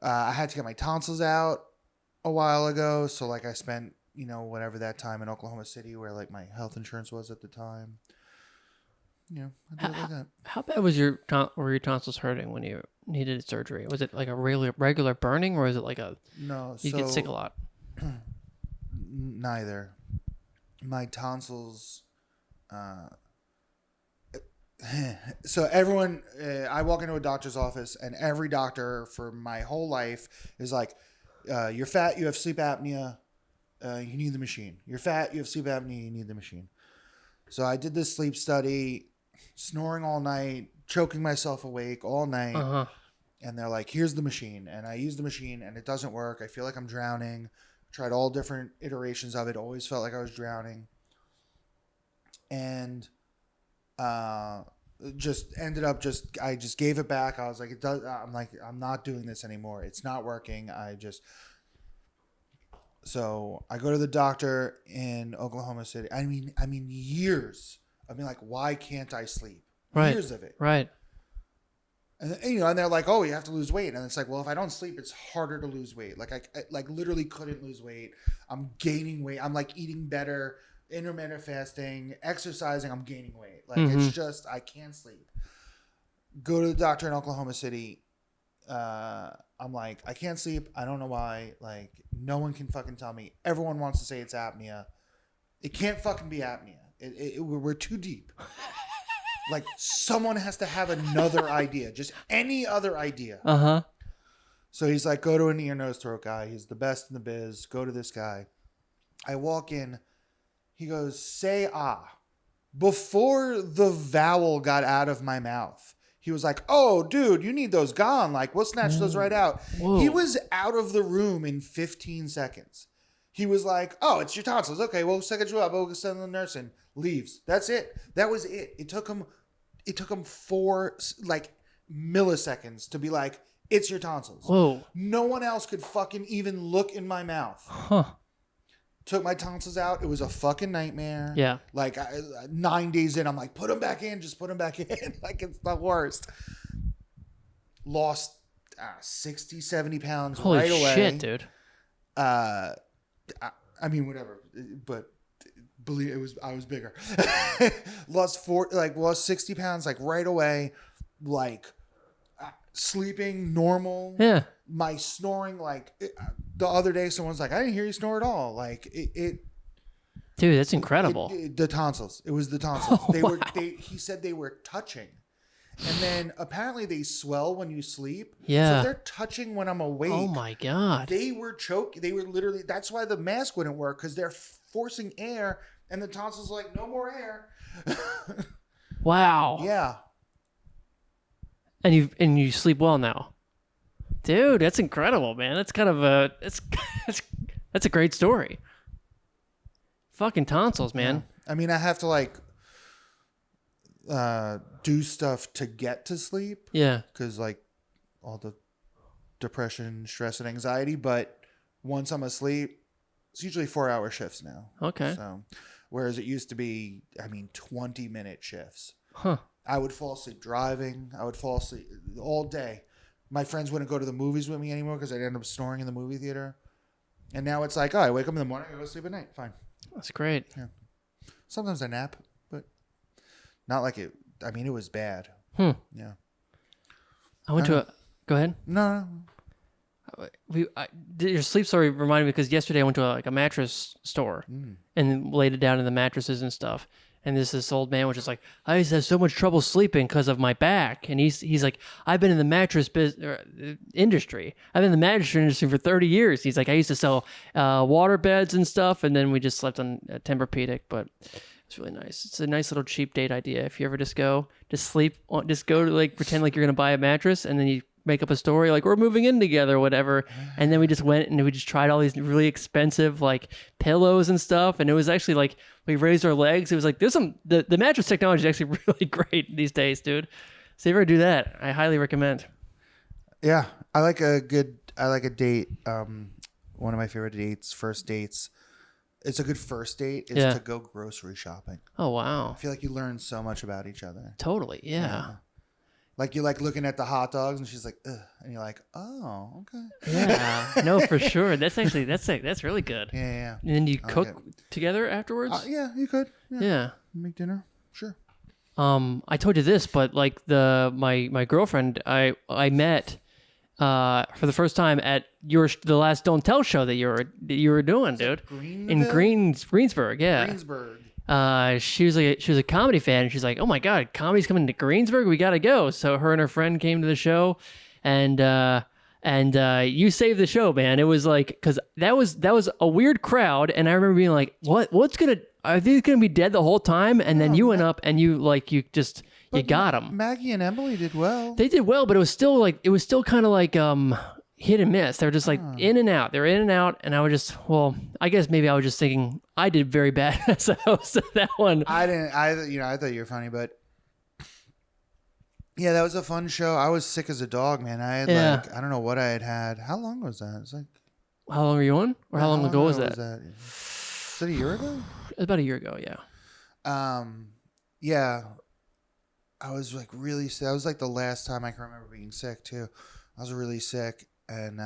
I had to get my tonsils out a while ago, so like I spent whatever that time in Oklahoma City where like my health insurance was at the time. I did it like that. How bad was were your tonsils hurting when you needed surgery? Was it like a regular burning, or is it like you get sick a lot? Neither. My tonsils. So everyone, I walk into a doctor's office, and every doctor for my whole life is like, "You're fat. You have sleep apnea. You need the machine. You're fat. You have sleep apnea. You need the machine." So I did this sleep study, snoring all night, choking myself awake all night. Uh-huh. And they're like, "Here's the machine." And I use the machine, and it doesn't work. I feel like I'm drowning. Tried all different iterations of it. Always felt like I was drowning. And just ended up I just gave it back. I was like, I'm not doing this anymore. It's not working. So I go to the doctor in Oklahoma City. I mean years. I mean, like, why can't I sleep? Right. Years of it. Right. And and they're like, "Oh, you have to lose weight." And it's like, well, if I don't sleep, it's harder to lose weight. Like I like literally couldn't lose weight. I'm gaining weight. I'm like eating better, intermittent fasting, exercising. I'm gaining weight. Like it's just I can't sleep. Go to the doctor in Oklahoma City. I'm like, I can't sleep. I don't know why. Like no one can fucking tell me. Everyone wants to say it's apnea. It can't fucking be apnea. We're too deep. Like someone has to have another idea, just any other idea. Uh-huh. So he's like, go to an ear, nose, throat guy. He's the best in the biz. Go to this guy. I walk in. He goes, say ah. Before the vowel got out of my mouth, he was like, oh, dude, you need those gone. Like, we'll snatch those right out. Whoa. He was out of the room in 15 seconds. He was like, oh, it's your tonsils. Okay, we'll set you up. We'll send the nurse in. Leaves. That's it. That was it. It took him 4 like milliseconds to be like, it's your tonsils. Whoa. No one else could fucking even look in my mouth. Huh. Took my tonsils out. It was a fucking nightmare. Yeah. Like 9 days in, I'm like, put them back in. Just put them back in. Like it's the worst. Lost 60, 70 pounds Holy right away. shit, dude. I mean, whatever. But believe I was bigger. Lost 60 pounds like right away. Like sleeping normal. Yeah. My snoring, the other day, someone's like, I didn't hear you snore at all. Like Dude, that's incredible. The tonsils. It was the tonsils. Oh, wow. He said they were touching. And then apparently they swell when you sleep. Yeah. So if they're touching when I'm awake. Oh my God. They were choking. They were literally, that's why the mask wouldn't work, because they're forcing air and the tonsils are like, no more air. Wow. Yeah. And you sleep well now. Dude, that's incredible, man. That's kind of that's a great story. Fucking tonsils, man. Yeah. I mean, I have to do stuff to get to sleep. Yeah. Because all the depression, stress, and anxiety. But once I'm asleep, it's usually 4-hour shifts now. Okay. So, whereas it used to be, 20-minute shifts. Huh. I would fall asleep driving. I would fall asleep all day. My friends wouldn't go to the movies with me anymore because I'd end up snoring in the movie theater. And now it's like, I wake up in the morning, I go to sleep at night. Fine. That's great. Yeah. Sometimes I nap, but not like it. I mean, it was bad. Hmm. Yeah. I went to a. Go ahead. No. Your sleep story reminded me because yesterday I went to a mattress store and laid it down in the mattresses and stuff. And this old man was just like, I used to have so much trouble sleeping because of my back. And he's like, I've been in the mattress industry. I've been in the mattress industry for 30 years. He's like, I used to sell water beds and stuff. And then we just slept on a Tempur-Pedic, but it's really nice. It's a nice little cheap date idea. If you ever just go to pretend like you're going to buy a mattress and then you make up a story like we're moving in together or whatever. And then we just went and we just tried all these really expensive pillows and stuff. And it was actually we raised our legs. It was like, the mattress technology is actually really great these days, dude. So you ever do that? I highly recommend. Yeah, I like a date. One of my favorite dates, first dates. It's a good first date is to go grocery shopping. Oh, wow. I feel like you learn so much about each other. Totally, yeah. Like you like looking at the hot dogs and she's like, ugh. And you're like, oh, okay. Yeah, no, for sure. That's really good. Yeah. And then you cook together afterwards? Yeah, you could. Yeah. Make dinner. Sure. I told you this, but like my girlfriend, I met for the first time at the last Don't Tell show that you were doing, dude. In Greensburg, yeah. Greensburg. She was a comedy fan, and she's like, "Oh my god, comedy's coming to Greensburg. We gotta go." So her and her friend came to the show, and you saved the show, man. It was like because that was a weird crowd, and I remember being like, are they gonna be dead the whole time? And then you went up and you got them. Maggie and Emily did well. They did well, but it was still kind of like hit and miss. They were just like in and out. They were in and out, and I was just I guess maybe I was just thinking I did very bad as a host of that one. I didn't. I thought you were funny, but yeah, that was a fun show. I was sick as a dog, man. I had I don't know what I had. How long was that? It was like how long were you on, or how long ago was that? Was that a year ago? About a year ago, yeah. Yeah. I was like really sick. That was like the last time I can remember being sick too. I was really sick, and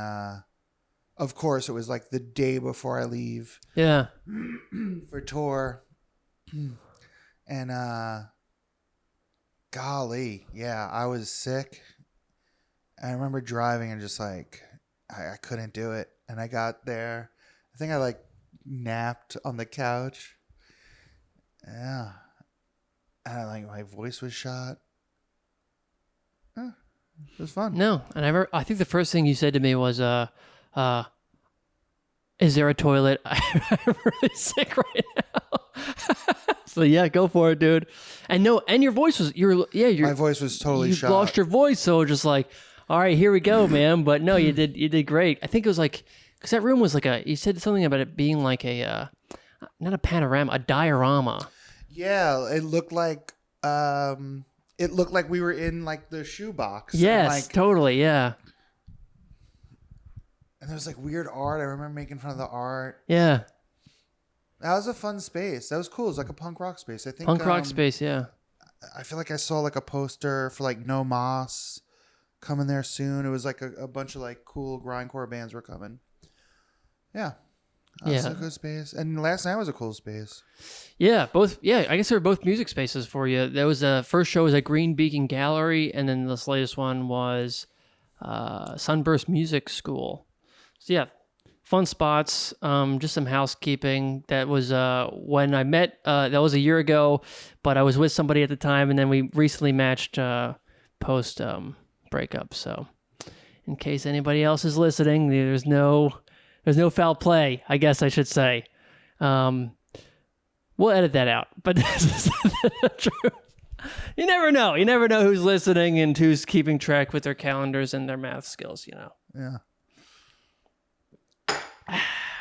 of course it was like the day before I leave. Yeah. For tour, and golly, yeah, I was sick. I remember driving and just like I couldn't do it, and I got there. I think I like napped on the couch. Yeah. And like my voice was shot. It was fun. No, and I think the first thing you said to me was, "Is there a toilet? I'm really sick right now." So yeah, go for it, dude. And your voice was my voice was totally shot. You lost your voice, so just like, all right, here we go, man. But no, you did great. I think it was like because that room was like you said something about it being like a not a panorama, a diorama. Yeah, it looked like we were in like the shoebox. Yes, totally, yeah. And there was like weird art. I remember making fun of the art. Yeah. That was a fun space. That was cool. It was like a punk rock space. I think punk rock space, yeah. I feel like I saw like a poster for like No Moss coming there soon. It was like a bunch of like cool grindcore bands were coming. Yeah. That's a good space. And last night was a cool space. Yeah, both. Yeah, I guess they were both music spaces for you. There was first show was at Green Beacon Gallery, and then this latest one was Sunburst Music School. So yeah, fun spots. Just some housekeeping. That was when I met. That was a year ago, but I was with somebody at the time, and then we recently matched post breakup. So, in case anybody else is listening, there's no foul play, I guess I should say. We'll edit that out, but this is the truth. You never know. You never know who's listening and who's keeping track with their calendars and their math skills, you know. Yeah.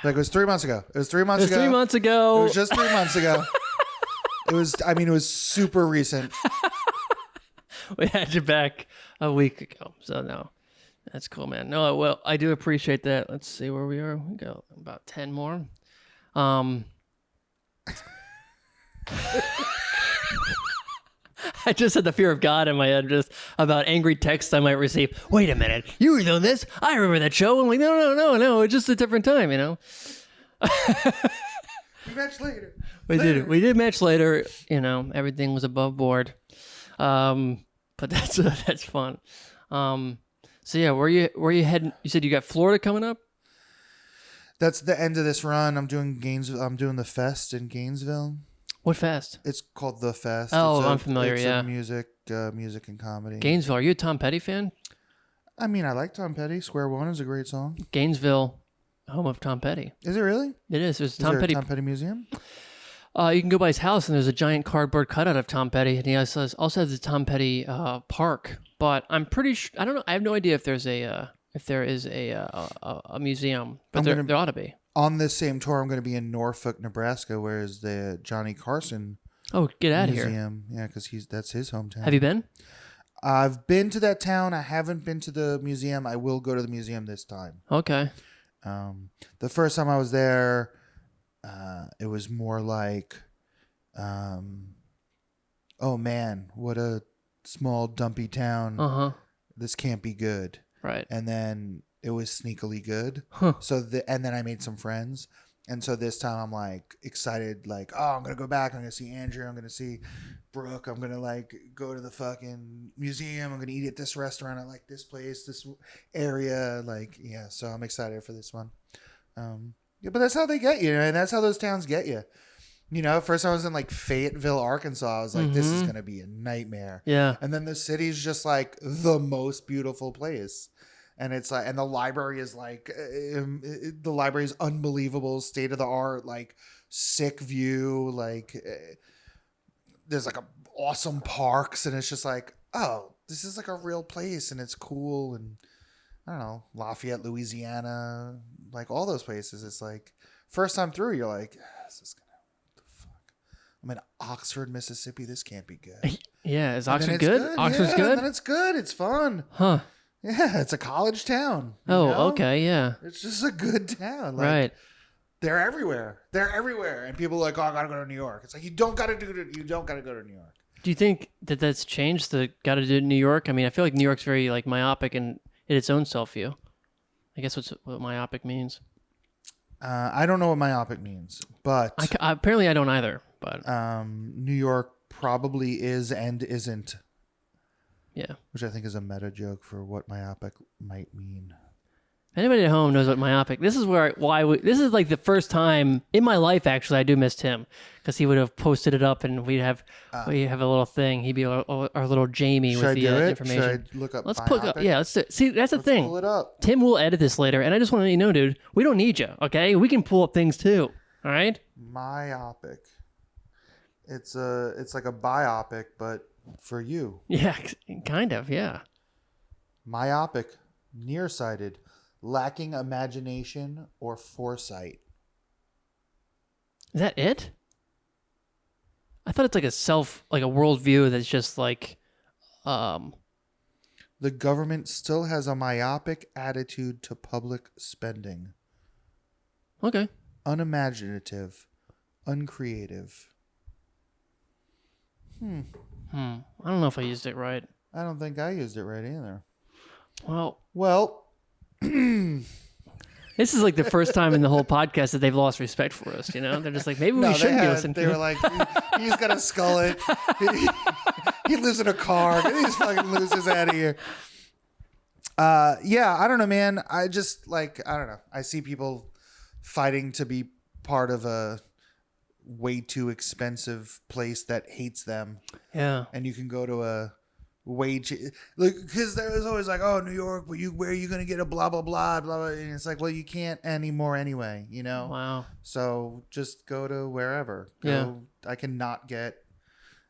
Like it was 3 months ago. It was 3 months ago. 3 months ago. It was just 3 months ago. It was super recent. We had you back a week ago, so no. That's cool, man. No, well, I do appreciate that. Let's see where we are. We got about 10 more. I just had the fear of God in my head, just about angry texts I might receive. Wait a minute, you were doing this? I remember that show. I'm like, no. It's just a different time, you know. We matched later. We did match later. You know, everything was above board. But that's fun. So yeah, where you heading? You said you got Florida coming up. That's the end of this run. I'm doing the fest in Gainesville. What fest? It's called The Fest. Oh, I'm familiar. It's music and comedy. Gainesville. Are you a Tom Petty fan? I mean, I like Tom Petty. Square One is a great song. Gainesville, home of Tom Petty. Is it really? It is. There's a Tom Petty museum. You can go by his house, and there's a giant cardboard cutout of Tom Petty, and he also has the Tom Petty park. But I'm pretty sure I don't know. I have no idea if there is a museum, but there ought to be. On this same tour, I'm going to be in Norfolk, Nebraska, where is the Johnny Carson. Oh, get out of museum. Here! Yeah, because that's his hometown. Have you been? I've been to that town. I haven't been to the museum. I will go to the museum this time. Okay. The first time I was there, it was more like, oh man, what a small dumpy town. Uh-huh. This can't be good. Right. And then it was sneakily good. Huh. And then I made some friends. And so this time I'm like excited, like, oh, I'm going to go back. I'm going to see Andrew. I'm going to see Brooke. I'm going to like go to the fucking museum. I'm going to eat at this restaurant. I like this place, this area. Like, yeah. So I'm excited for this one. Yeah, but that's how they get you. And that's how those towns get you. You know, first I was in like Fayetteville, Arkansas. I was like, this is going to be a nightmare. Yeah. And then the city's just like the most beautiful place. And it's like, and the library is like, the library is unbelievable, state of the art, like sick view. Like there's like awesome parks. And it's just like, oh, this is like a real place and it's cool. And I don't know, Lafayette, Louisiana, like all those places. It's like first time through, you're like, this is I'm in Oxford, Mississippi. This can't be good. Yeah, is Oxford good? Oxford's good? And then it's good. It's fun. Huh. Yeah, it's a college town. Oh, know? okay, yeah. It's just a good town. Like, right. They're everywhere. They're everywhere. And people are like, oh, I got to go to New York. It's like, you don't got to go to New York. Do you think that that's changed the got to do New York? I mean, I feel like New York's very like myopic in its own self-view. I guess what myopic means. I don't know what myopic means, but apparently I don't either. But New York probably is and isn't. Yeah, which I think is a meta joke for what myopic might mean. Anybody at home knows what myopic. This is this is like the first time in my life actually I do miss Tim because he would have posted it up and we have a little thing. He'd be our little Jamie with the information. Should I look up? Let's put up. Yeah, let's do it. See. That's the thing. Pull it up. Tim will edit this later, and I just want to let you know, dude, we don't need you. Okay, we can pull up things too. All right. Myopic. It's like a biopic, but for you. Yeah, kind of. Yeah. Myopic, nearsighted, lacking imagination or foresight. Is that it? I thought it's like a worldview that's just like, The government still has a myopic attitude to public spending. Okay. Unimaginative, uncreative. I don't know if I used it right. I don't think I used it right either. Well, this is like the first time in the whole podcast that they've lost respect for us. You know, they're just like, maybe we shouldn't be listening. They were like, he's got a Skullet. He lives in a car. Get these fucking losers out of here. Yeah, I don't know, man. I just like, I don't know. I see people fighting to be part of a way too expensive place that hates them. Yeah. And you can go to a because there was always like, oh, New York, where are you going to get a blah, blah, blah, blah, blah. And it's like, well, you can't anymore anyway, you know? Wow. So just go to wherever. Yeah. I cannot get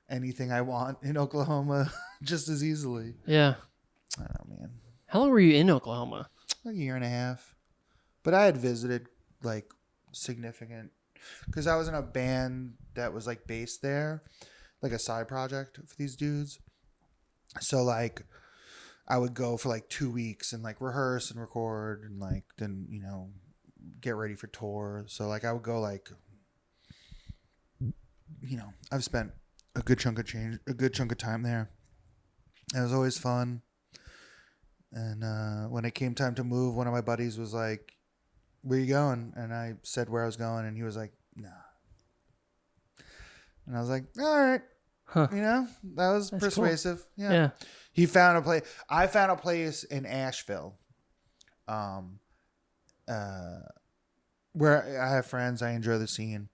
anything I want in Oklahoma just as easily. Yeah. I don't know, man. How long were you in Oklahoma? Like a year and a half. But I had visited like significant, because I was in a band that was like based there, like a side project for these dudes. So like I would go for like 2 weeks and like rehearse and record and like then, you know, get ready for tour. So like I would go like, you know, I've spent a good chunk of time there. It was always fun. And when it came time to move, one of my buddies was like, where you going? And I said where I was going, and he was like, nah. And I was like, all right. Huh. You know, that was That's persuasive. Cool. Yeah. Yeah. He found a place. I found a place in Asheville, where I have friends. I enjoy the scene.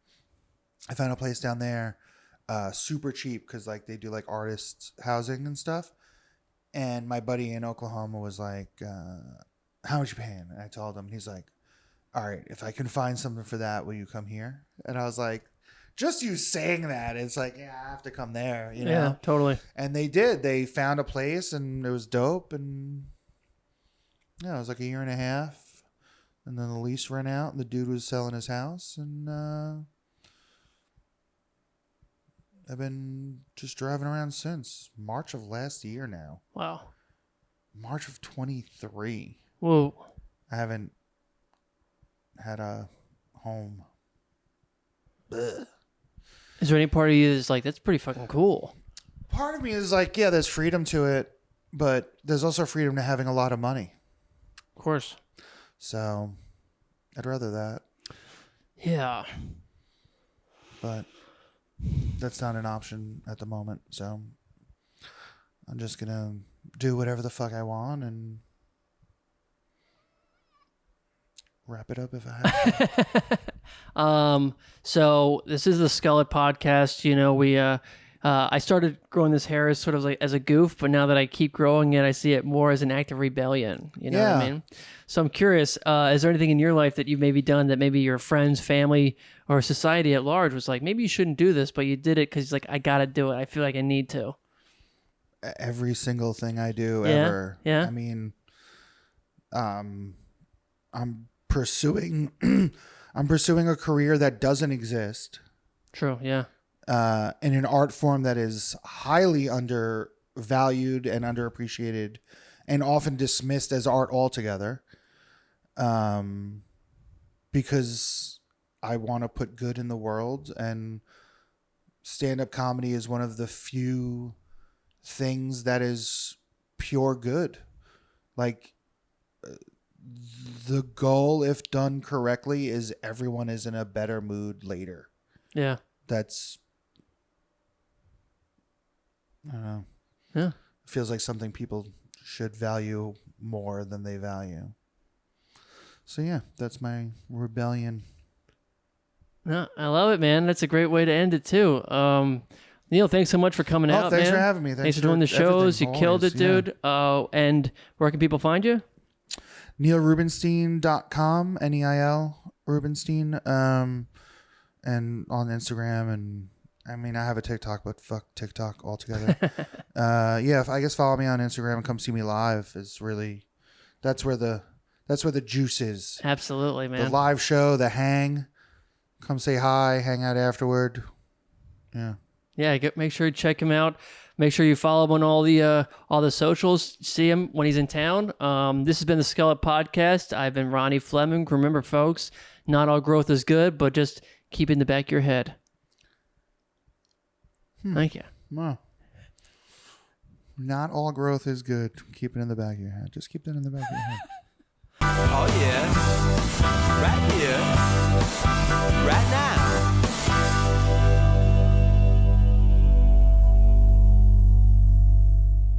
I found a place down there, super cheap because like they do like artists housing and stuff. And my buddy in Oklahoma was like, how much you paying? And I told him, he's like, all right, if I can find something for that, will you come here? And I was like, just you saying that, it's like, yeah, I have to come there, you know? Yeah, totally. And they did. They found a place and it was dope. And yeah, it was like a year and a half. And then the lease ran out and the dude was selling his house. And I've been just driving around since March of last year now. Wow. March of 23. Whoa. I haven't had a home. Ugh. Is there any part of you that's like, that's pretty fucking cool? Part of me is like, yeah, there's freedom to it, but there's also freedom to having a lot of money. Of course. So I'd rather that. Yeah. But that's not an option at the moment. So I'm just going to do whatever the fuck I want and wrap it up if I have to. So this is the Skullet podcast. You know, I started growing this hair as sort of like as a goof, but now that I keep growing it, I see it more as an act of rebellion. You know what I mean? So I'm curious, is there anything in your life that you've maybe done that maybe your friends, family, or society at large was like, maybe you shouldn't do this, but you did it because like, I got to do it. I feel like I need to. Every single thing I do ever. Yeah. I mean, I'm pursuing I'm pursuing a career that doesn't exist. True. Yeah. In an art form that is highly undervalued and underappreciated and often dismissed as art altogether. Because I want to put good in the world, and stand-up comedy is one of the few things that is pure good. Like, the goal, if done correctly, is everyone is in a better mood later. Yeah. That's, I don't know. Yeah. Feels like something people should value more than they value. So yeah, that's my rebellion. No, I love it, man. That's a great way to end it too. Neil, thanks so much for coming out, thanks man. for having me. Thanks for doing the shows. You killed it, dude. And where can people find you? NeilRubinstein.com, Neil Rubinstein, and on Instagram. And I mean, I have a TikTok, but fuck TikTok altogether. Yeah, I guess follow me on Instagram and come see me live. Is really, that's where the juice is. Absolutely, man. The live show, the hang. Come say hi, hang out afterward. Yeah. Yeah, make sure you check him out. Make sure you follow him on all the socials. See him when he's in town. This has been the Skullet Podcast. I've been Ronnie Fleming. Remember, folks, not all growth is good, but just keep it in the back of your head. Thank you. Wow. Not all growth is good. Keep it in the back of your head. Just keep that in the back of your head. Oh yeah. Right here. Right now.